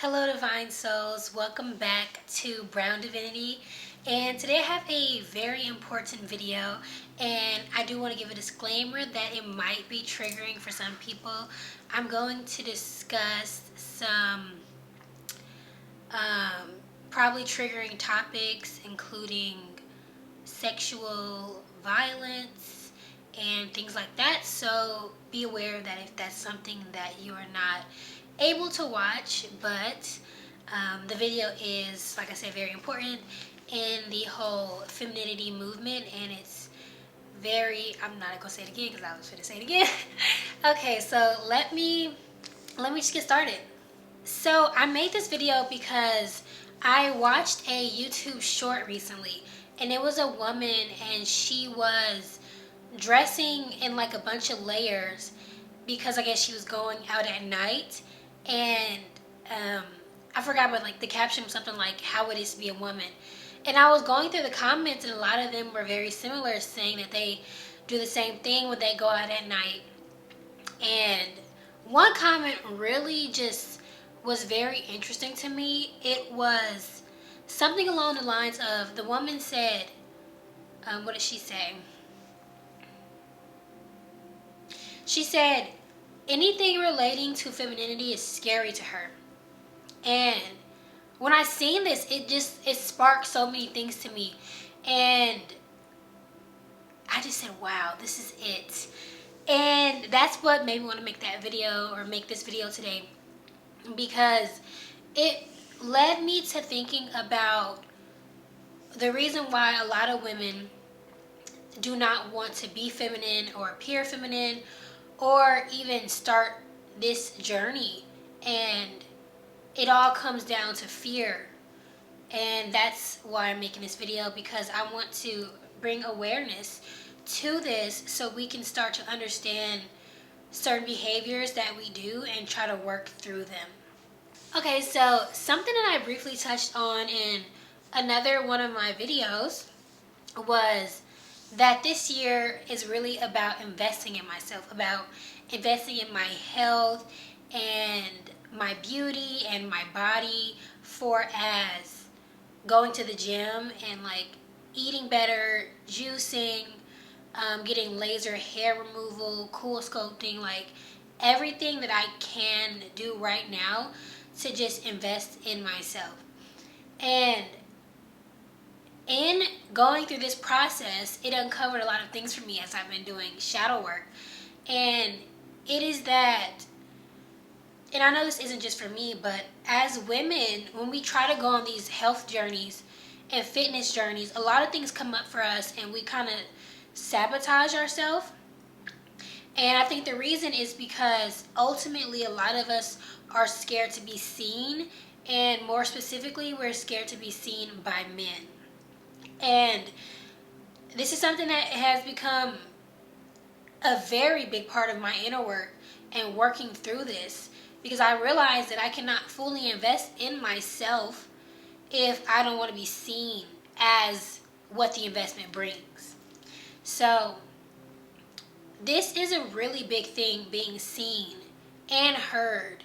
Hello Divine Souls, welcome back to Brown Divinity, and today I have a very important video, and I do want to give a disclaimer that it might be triggering for some people. I'm going to discuss some probably triggering topics, including sexual violence and things like that, so be aware that if that's something that you are not able to watch, but the video is, like I said, very important in the whole femininity movement, and it's very, I'm not gonna say it again because I was gonna say it again. Okay, so let me just get started. So I made this video because I watched a YouTube short recently, and it was a woman, and she was dressing in like a bunch of layers because I guess she was going out at night, and I forgot, but like the caption was something like how it is to be a woman. And I was going through the comments, and a lot of them were very similar, saying that they do the same thing when they go out at night. And one comment really just was very interesting to me. It was something along the lines of, the woman said, what did she say? She said, anything relating to femininity is scary to her. And when I seen this, it sparked so many things to me. And I just said, wow, this is it. And that's what made me want to make that video, or make this video today, because it led me to thinking about the reason why a lot of women do not want to be feminine or appear feminine or even start this journey. And it all comes down to fear. And that's why I'm making this video, because I want to bring awareness to this so we can start to understand certain behaviors that we do and try to work through them. Okay, so something that I briefly touched on in another one of my videos was that this year is really about investing in myself, about investing in my health and my beauty and my body, for as going to the gym and like eating better, juicing, getting laser hair removal, cool sculpting, like everything that I can do right now to just invest in myself. And in going through this process, it uncovered a lot of things for me as I've been doing shadow work. And it is that, and I know this isn't just for me, but as women, when we try to go on these health journeys and fitness journeys, a lot of things come up for us and we kind of sabotage ourselves. And I think the reason is because ultimately a lot of us are scared to be seen, and more specifically, we're scared to be seen by men. And this is something that has become a very big part of my inner work and working through this, because I realize that I cannot fully invest in myself if I don't want to be seen as what the investment brings. So this is a really big thing, being seen and heard.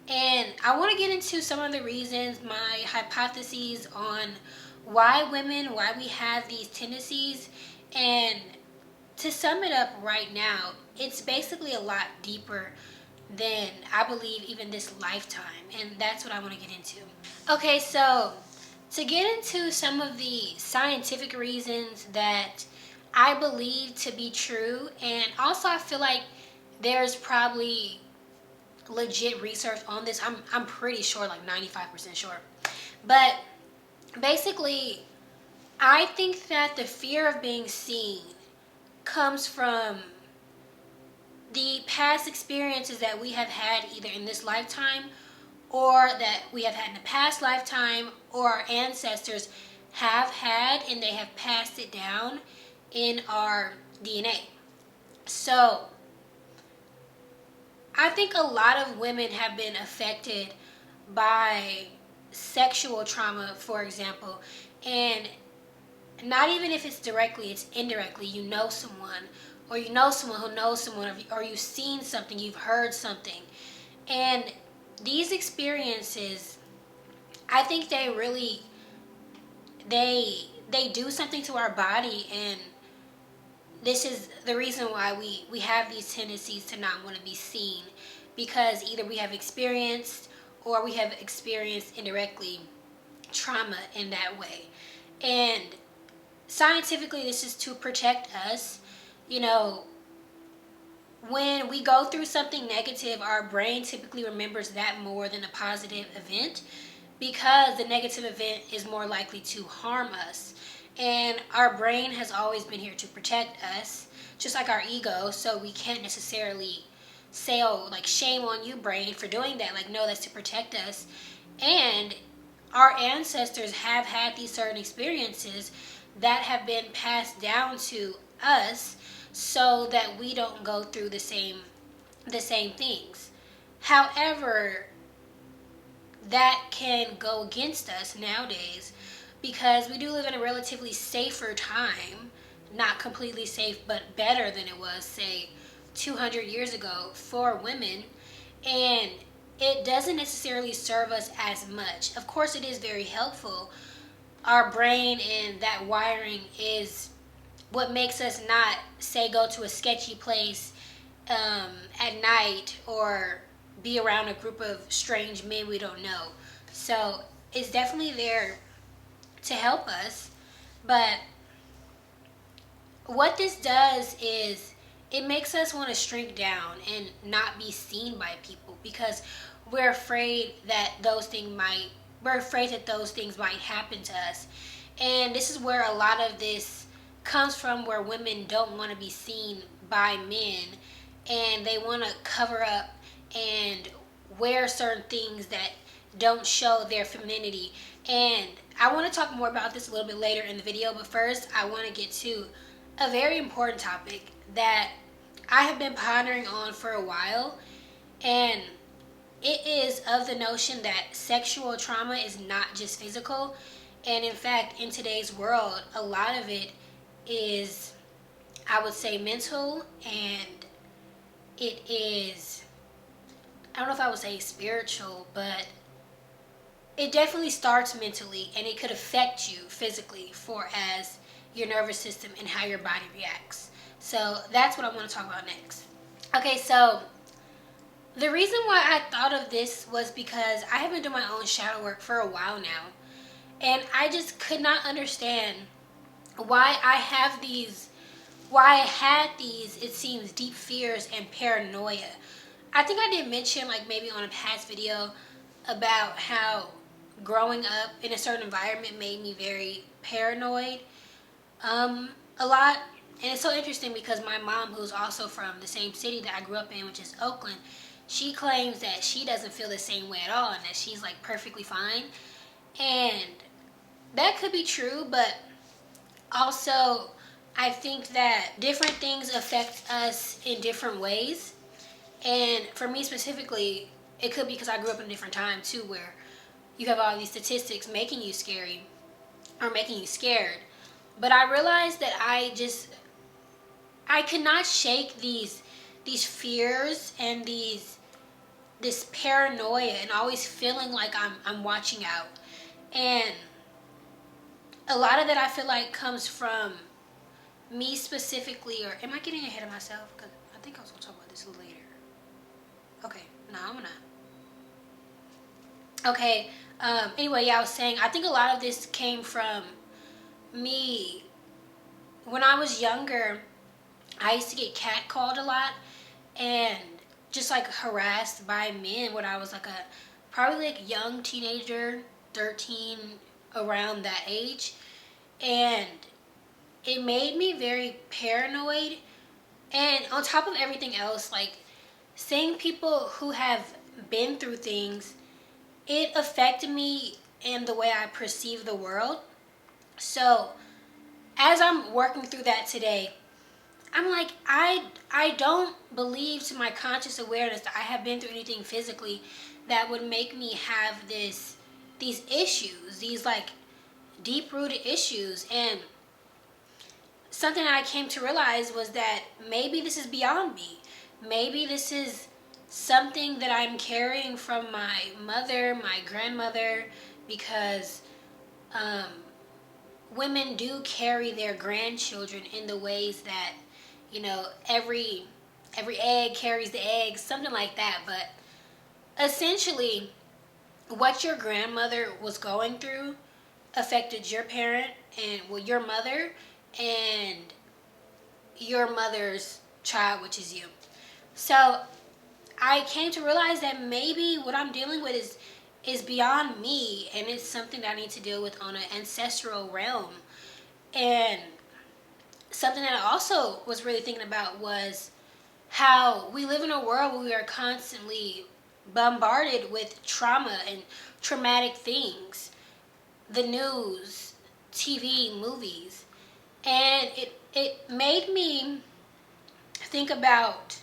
And I want to get into some of the reasons, my hypotheses on why we have these tendencies. And to sum it up right now, it's basically a lot deeper than I believe even this lifetime. And that's what I want to get into. Okay, so to get into some of the scientific reasons that I believe to be true, and also I feel like there's probably legit research on this. I'm pretty sure, like 95% sure. But basically, I think that the fear of being seen comes from the past experiences that we have had either in this lifetime, or that we have had in the past lifetime, or our ancestors have had and they have passed it down in our DNA. So I think a lot of women have been affected by sexual trauma, for example. And not even if it's directly, it's indirectly. You know someone, or you know someone who knows someone, or you've seen something, you've heard something. And these experiences I think they do something to our body, and this is the reason why we have these tendencies to not want to be seen, because either we have experienced or we have experienced indirectly trauma in that way. And scientifically, this is to protect us. You know, when we go through something negative, our brain typically remembers that more than a positive event, because the negative event is more likely to harm us. And our brain has always been here to protect us, just like our ego. So we can't necessarily say, oh, like, shame on you, brain, for doing that. Like, no, that's to protect us. And our ancestors have had these certain experiences that have been passed down to us so that we don't go through the same things. However, that can go against us nowadays, because we do live in a relatively safer time. Not completely safe, but better than it was, say, 200 years ago for women. And it doesn't necessarily serve us as much. Of course, it is very helpful. Our brain and that wiring is what makes us not, say, go to a sketchy place at night, or be around a group of strange men we don't know. So it's definitely there to help us. But what this does is it makes us want to shrink down and not be seen by people, because we're afraid that we're afraid that those things might happen to us. And this is where a lot of this comes from, where women don't want to be seen by men, and they want to cover up and wear certain things that don't show their femininity. And I want to talk more about this a little bit later in the video, but first I want to get to a very important topic that I have been pondering on for a while, and it is of the notion that sexual trauma is not just physical. And in fact, in today's world, a lot of it is, I would say, mental, and it is, I don't know if I would say spiritual, but it definitely starts mentally, and it could affect you physically, for as your nervous system and how your body reacts. So that's what I want to talk about next. Okay, so the reason why I thought of this was because I have been doing my own shadow work for a while now, and I just could not understand why I had these, it seems, deep fears and paranoia. I think I did mention, like, maybe on a past video, about how growing up in a certain environment made me very paranoid a lot. And it's so interesting because my mom, who's also from the same city that I grew up in, which is Oakland, she claims that she doesn't feel the same way at all, and that she's, like, perfectly fine. And that could be true, but also I think that different things affect us in different ways. And for me specifically, it could be because I grew up in a different time too, where you have all these statistics making you scary or making you scared. But I realized that I could not shake these fears and this paranoia, and always feeling like I'm watching out. And a lot of that, I feel like, comes from me specifically. Or am I getting ahead of myself? Because I think I was going to talk about this later. Okay, no, I'm gonna. Okay, anyway, yeah, I was saying, I think a lot of this came from me. When I was younger, I used to get catcalled a lot, and just, like, harassed by men when I was, like, probably, like, young teenager, 13, around that age. And it made me very paranoid. And on top of everything else, like, seeing people who have been through things, it affected me in the way I perceive the world. So as I'm working through that today, I'm like, I don't believe, to my conscious awareness, that I have been through anything physically that would make me have these issues, these, like, deep-rooted issues. And something that I came to realize was that maybe this is beyond me. Maybe this is something that I'm carrying from my mother, my grandmother, because um, women do carry their grandchildren in the ways that, every egg carries the egg, something like that. But essentially, what your grandmother was going through affected your parent and, well, your mother and your mother's child, which is you. So I came to realize that maybe what I'm dealing with is beyond me, and it's something that I need to deal with on an ancestral realm. And something that I also was really thinking about was how we live in a world where we are constantly bombarded with trauma and traumatic things, the news, TV, movies. And it made me think about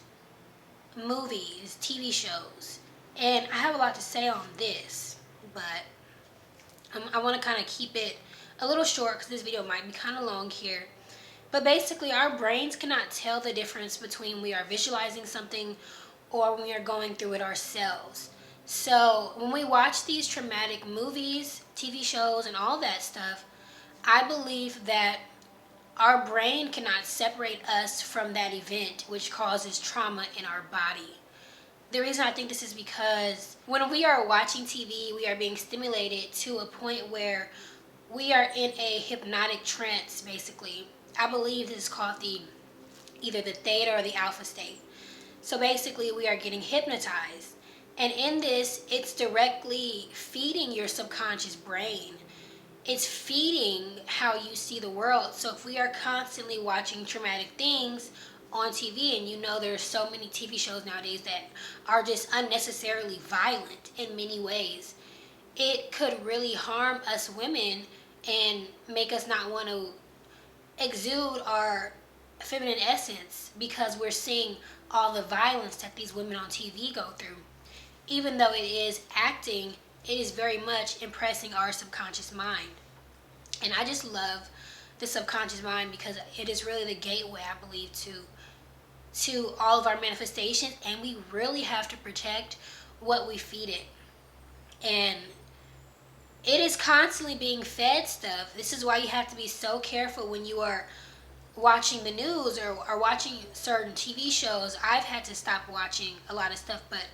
movies, TV shows. And I have a lot to say on this, but I want to kind of keep it a little short because this video might be kind of long here. But basically, our brains cannot tell the difference between when we are visualizing something or when we are going through it ourselves. So when we watch these traumatic movies, TV shows, and all that stuff, I believe that our brain cannot separate us from that event, which causes trauma in our body. The reason I think this is because when we are watching TV, we are being stimulated to a point where we are in a hypnotic trance, basically. I believe this is called either the theta or the alpha state. So basically, we are getting hypnotized. And in this, it's directly feeding your subconscious brain. It's feeding how you see the world. So if we are constantly watching traumatic things on TV, and there's so many TV shows nowadays that are just unnecessarily violent in many ways, it could really harm us women and make us not want to exude our feminine essence because we're seeing all the violence that these women on TV go through. Even though it is acting, it is very much impressing our subconscious mind. And I just love the subconscious mind because it is really the gateway, I believe, to all of our manifestations, and we really have to protect what we feed it. And it is constantly being fed stuff. This is why you have to be so careful when you are watching the news or watching certain TV shows. I've had to stop watching a lot of stuff, but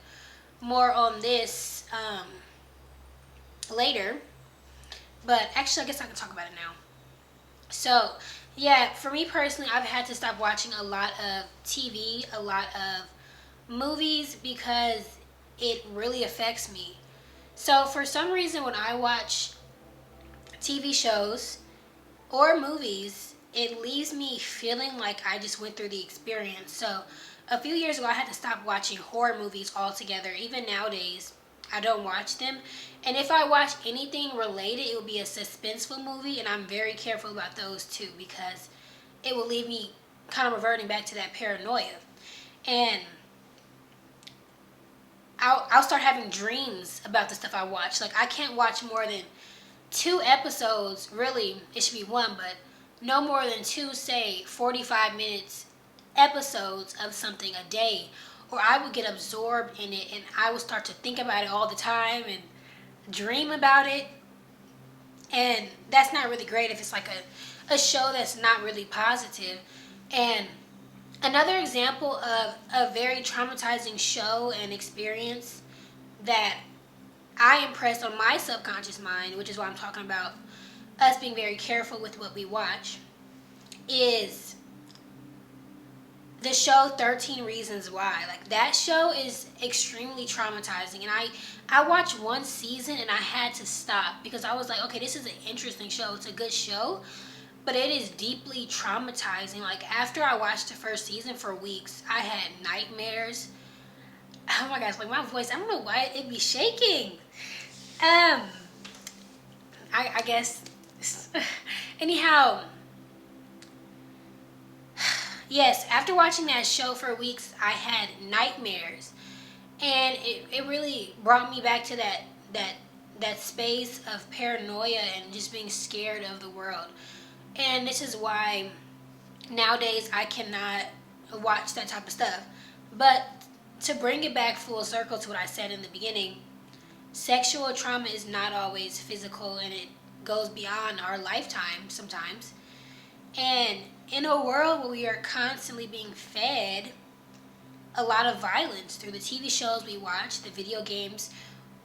more on this later. But actually, I guess I can talk about it now. So, yeah, for me personally, I've had to stop watching a lot of TV, a lot of movies, because it really affects me. So, for some reason, when I watch TV shows or movies, it leaves me feeling like I just went through the experience. So, a few years ago, I had to stop watching horror movies altogether. Even nowadays, I don't watch them. And if I watch anything related, it will be a suspenseful movie, and I'm very careful about those too because it will leave me kind of reverting back to that paranoia. And I'll start having dreams about the stuff I watch. Like, I can't watch more than 2 episodes. Really, it should be 1, but no more than 2, say, 45 minutes episodes of something a day, or I would get absorbed in it and I would start to think about it all the time and dream about it. And that's not really great if it's like a show that's not really positive. And another example of a very traumatizing show and experience that I impressed on my subconscious mind, which is why I'm talking about us being very careful with what we watch, is the show 13 Reasons Why. Like, that show is extremely traumatizing, and I watched 1 season and I had to stop because I was like, okay, this is an interesting show, it's a good show, but it is deeply traumatizing. Like, after I watched the first season for weeks, I had nightmares. Oh my gosh, like, my voice, I don't know why it be shaking. I guess anyhow, yes, after watching that show for weeks, I had nightmares, and it really brought me back to that space of paranoia and just being scared of the world. And this is why nowadays I cannot watch that type of stuff. But to bring it back full circle to what I said in the beginning, sexual trauma is not always physical, and it goes beyond our lifetime sometimes. And in a world where we are constantly being fed a lot of violence through the TV shows we watch, the video games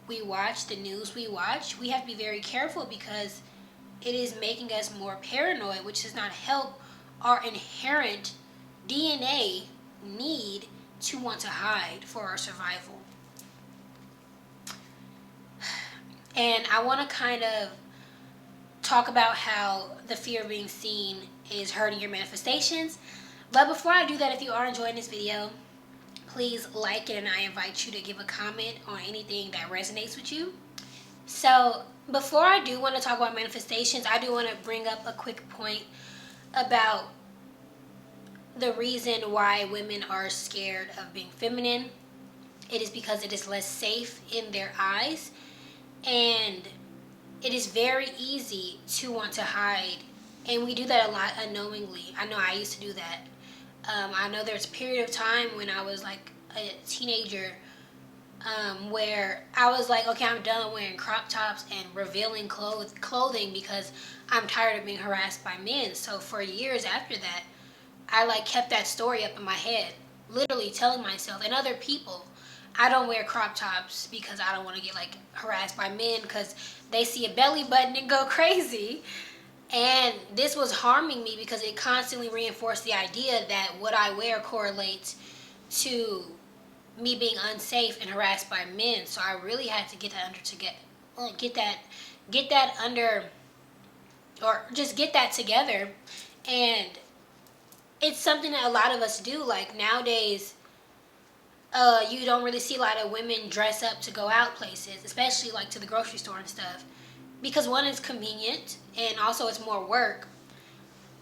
we watch, the news we watch, we have to be very careful because it is making us more paranoid, which does not help our inherent DNA need to want to hide for our survival. And I want to kind of talk about how the fear of being seen is hurting your manifestations. But before I do that, if you are enjoying this video, please like it, and I invite you to give a comment on anything that resonates with you. So before I do want to talk about manifestations, I do want to bring up a quick point about the reason why women are scared of being feminine. It is because it is less safe in their eyes, and it is very easy to want to hide, and we do that a lot unknowingly. I know I used to do that. I know there's a period of time when I was like a teenager where I was like, okay, I'm done wearing crop tops and revealing clothing because I'm tired of being harassed by men. So for years after that, I like kept that story up in my head, literally telling myself and other people, I don't wear crop tops because I don't want to get like harassed by men because they see a belly button and go crazy. And this was harming me because it constantly reinforced the idea that what I wear correlates to me being unsafe and harassed by men. So I really had to get that under, or just get that together. And it's something that a lot of us do. Like nowadays, you don't really see a lot of women dress up to go out places, especially like to the grocery store and stuff, because one, is convenient, and also it's more work,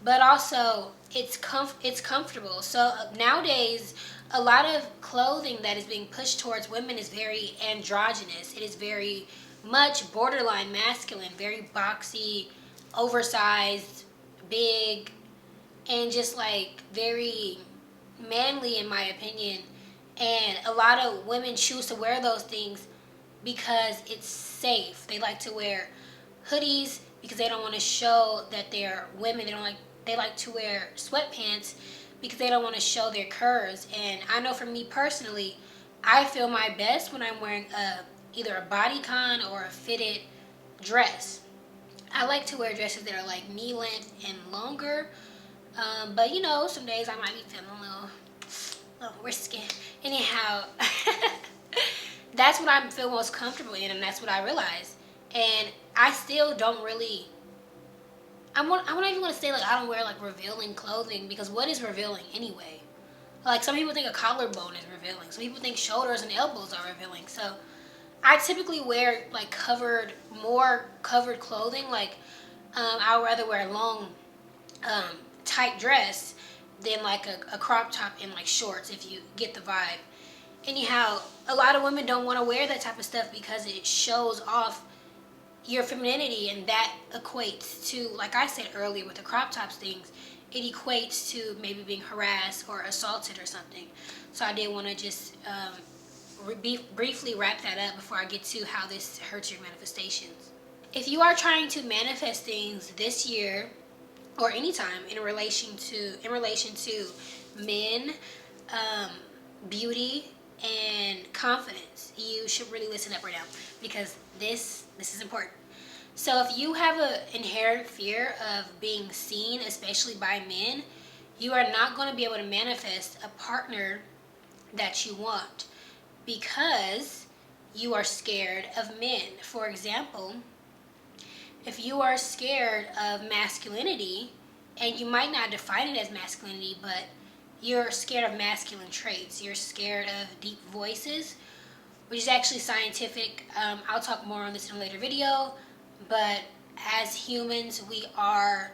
but also it's comfortable. So nowadays, a lot of clothing that is being pushed towards women is very androgynous. It is very much borderline masculine, very boxy, oversized, big, and just like very manly in my opinion. And a lot of women choose to wear those things because it's safe. They like to wear hoodies because they don't want to show that they're women. They like to wear sweatpants because they don't want to show their curves. And I know for me personally, I feel my best when I'm wearing either a bodycon or a fitted dress. I like to wear dresses that are like knee length and longer. But you know, some days I might be feeling a little risky. Anyhow, that's what I feel most comfortable in, and that's what I realize. And I still don't really, I'm not even going to say like I don't wear like revealing clothing, because what is revealing anyway? Like some people think a collarbone is revealing. Some people think shoulders and elbows are revealing. So I typically wear like more covered clothing. Like I would rather wear a long tight dress than like a crop top and like shorts, if you get the vibe. Anyhow, a lot of women don't want to wear that type of stuff because it shows off your femininity, and that equates to, like I said earlier with the crop tops things, it equates to maybe being harassed or assaulted or something. So I did want to just briefly wrap that up before I get to how this hurts your manifestations. If you are trying to manifest things this year or anytime in relation to men, beauty, and confidence, you should really listen up right now, because this is important. So if you have an inherent fear of being seen, especially by men, you are not going to be able to manifest a partner that you want because you are scared of men. For example, if you are scared of masculinity, and you might not define it as masculinity, but you're scared of masculine traits, you're scared of deep voices, which is actually scientific. I'll talk more on this in a later video, but as humans, we are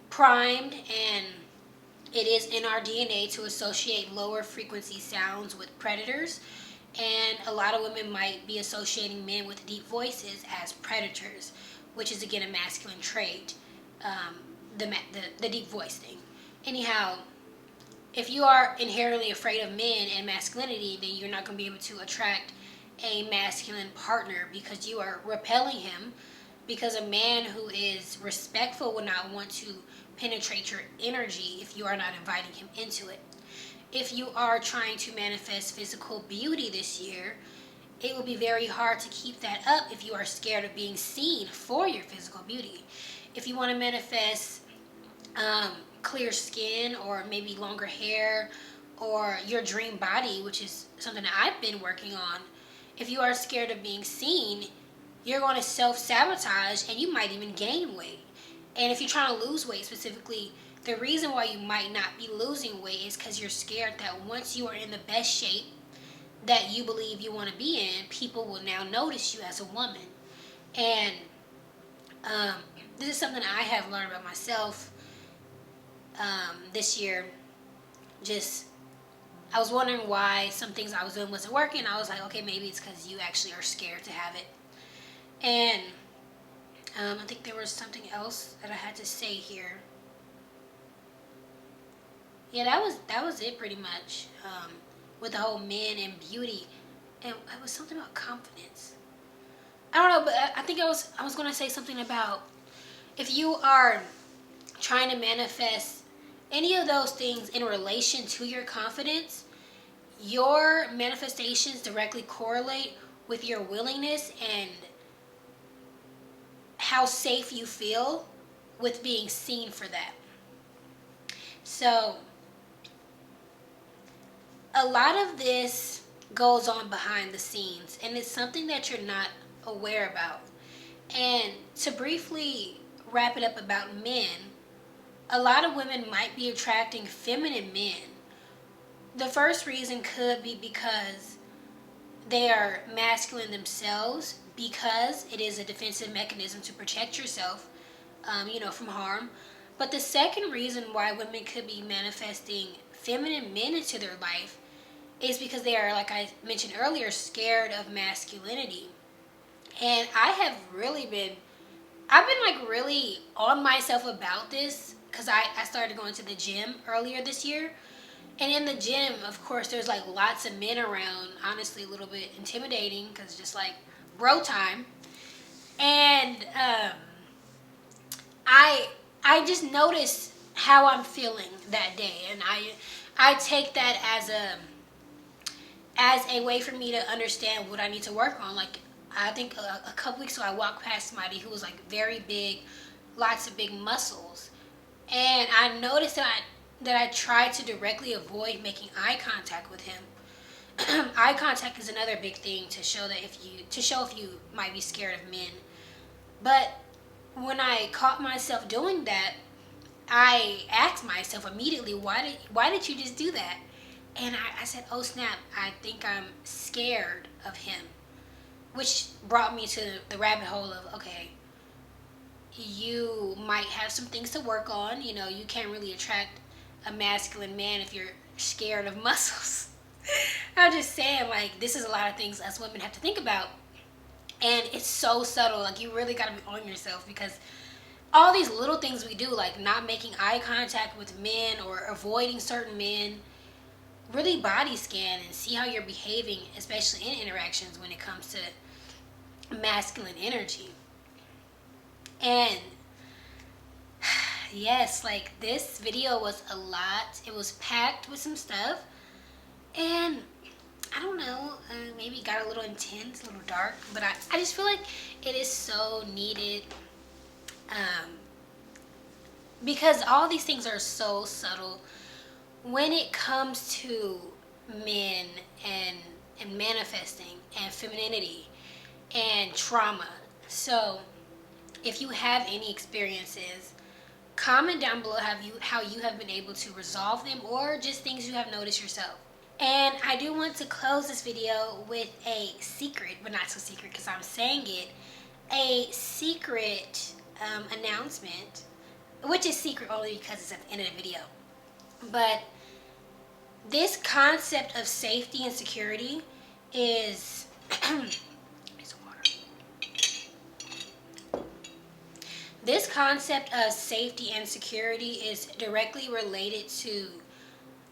primed, and it is in our DNA to associate lower frequency sounds with predators. And a lot of women might be associating men with deep voices as predators, which is again a masculine trait, the deep voice thing. Anyhow, if you are inherently afraid of men and masculinity, then you're not going to be able to attract a masculine partner because you are repelling him. Because a man who is respectful will not want to penetrate your energy if you are not inviting him into it. If you are trying to manifest physical beauty this year, it will be very hard to keep that up if you are scared of being seen for your physical beauty. If you want to manifest clear skin or maybe longer hair or your dream body, which is something that I've been working on, if you are scared of being seen, you're going to self-sabotage and you might even gain weight. And if you're trying to lose weight specifically, the reason why you might not be losing weight is because you're scared that once you are in the best shape that you believe you want to be in, people will now notice you as a woman. And this is something I have learned about myself this year. I was wondering why some things I was doing wasn't working. I was like, okay, maybe it's because you actually are scared to have it. And I think there was something else that I had to say here. Yeah, that was it pretty much. With the whole men and beauty, and it was something about confidence. I don't know, but I think I was going to say something about if you are trying to manifest any of those things in relation to your confidence, your manifestations directly correlate with your willingness and how safe you feel with being seen for that. So a lot of this goes on behind the scenes, and it's something that you're not aware about. And to briefly wrap it up about men, a lot of women might be attracting feminine men. The first reason could be because they are masculine themselves, because it is a defensive mechanism to protect yourself, from harm. But the second reason why women could be manifesting feminine men into their life is because they are, like I mentioned earlier, scared of masculinity. And I've been like really on myself about this because I started going to the gym earlier this year. And in the gym, of course, there's like lots of men around, honestly a little bit intimidating because just like bro time. And I just noticed how I'm feeling that day. And I take that as a way for me to understand what I need to work on. Like, I think a couple weeks ago I walked past somebody who was like very big, lots of big muscles, and I noticed that I tried to directly avoid making eye contact with him. Eye contact is another big thing to show if you might be scared of men. But when I caught myself doing that, I asked myself immediately, why did you just do that? And I said, oh snap, I think I'm scared of him. Which brought me to the rabbit hole of, okay, you might have some things to work on. You can't really attract a masculine man if you're scared of muscles. I'm just saying, like, this is a lot of things us women have to think about. And it's so subtle. Like, you really got to be on yourself because all these little things we do, like not making eye contact with men or avoiding certain men, really body scan and see how you're behaving, especially in interactions when it comes to masculine energy. And yes, like this video was a lot. It was packed with some stuff. And I don't know, maybe it got a little intense, a little dark, but I just feel like it is so needed because all these things are so subtle when it comes to men and manifesting and femininity and trauma. So if you have any experiences, comment down below how you have been able to resolve them or just things you have noticed yourself. And I do want to close this video with a secret, but not so secret because I'm saying it, a secret announcement, which is secret only because it's at the end of the video. But this concept of safety and security is this concept of safety and security is directly related to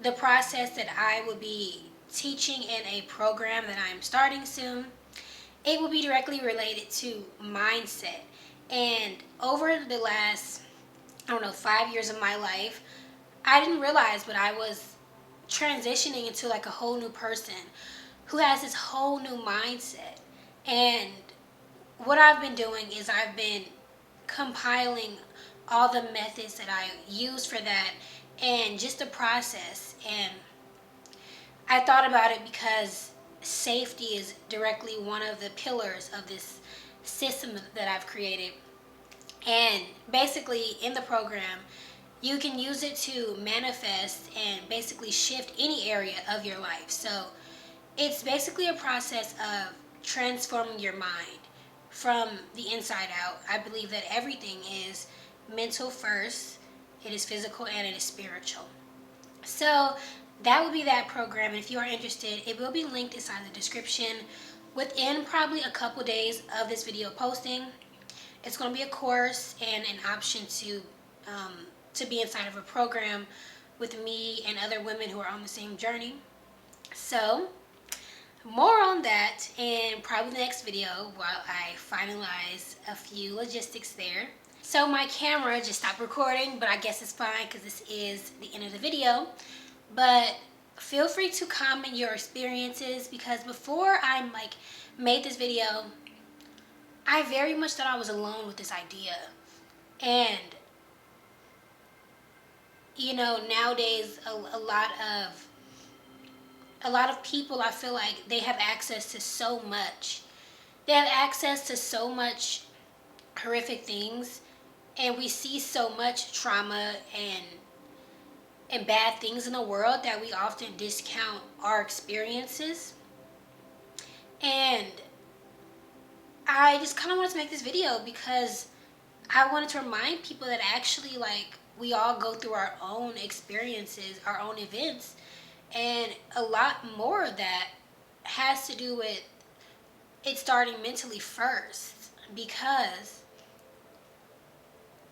the process that I will be teaching in a program that I'm starting soon, it will be directly related to mindset. And over the last, I don't know, 5 years of my life, I didn't realize, but I was transitioning into like a whole new person who has this whole new mindset. And what I've been doing is I've been compiling all the methods that I use for that and just the process. And I thought about it because safety is directly one of the pillars of this system that I've created. And basically, in the program, you can use it to manifest and basically shift any area of your life. So it's basically a process of transforming your mind from the inside out. I believe that everything is mental first, it is physical, and it is spiritual. So that would be that program. And if you are interested, it will be linked inside the description within probably a couple days of this video posting. It's going to be a course and an option to be inside of a program with me and other women who are on the same journey. So more on that in probably the next video while I finalize a few logistics there. So my camera just stopped recording, but I guess it's fine because this is the end of the video. But feel free to comment your experiences, because before I made this video, I very much thought I was alone with this idea. And nowadays a lot of people, I feel like they have access to so much. They have access to so much horrific things, and we see so much trauma and bad things in the world that we often discount our experiences. And I just kind of wanted to make this video because I wanted to remind people that actually, we all go through our own experiences, our own events, and a lot more of that has to do with it starting mentally first, because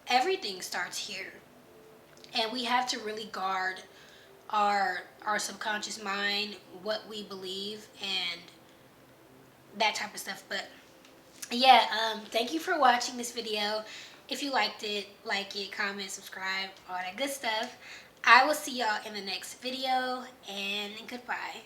everything starts here. And we have to really guard our subconscious mind, what we believe, and that type of stuff. But yeah, thank you for watching this video. If you liked it, like it, comment, subscribe, all that good stuff. I will see y'all in the next video, and goodbye.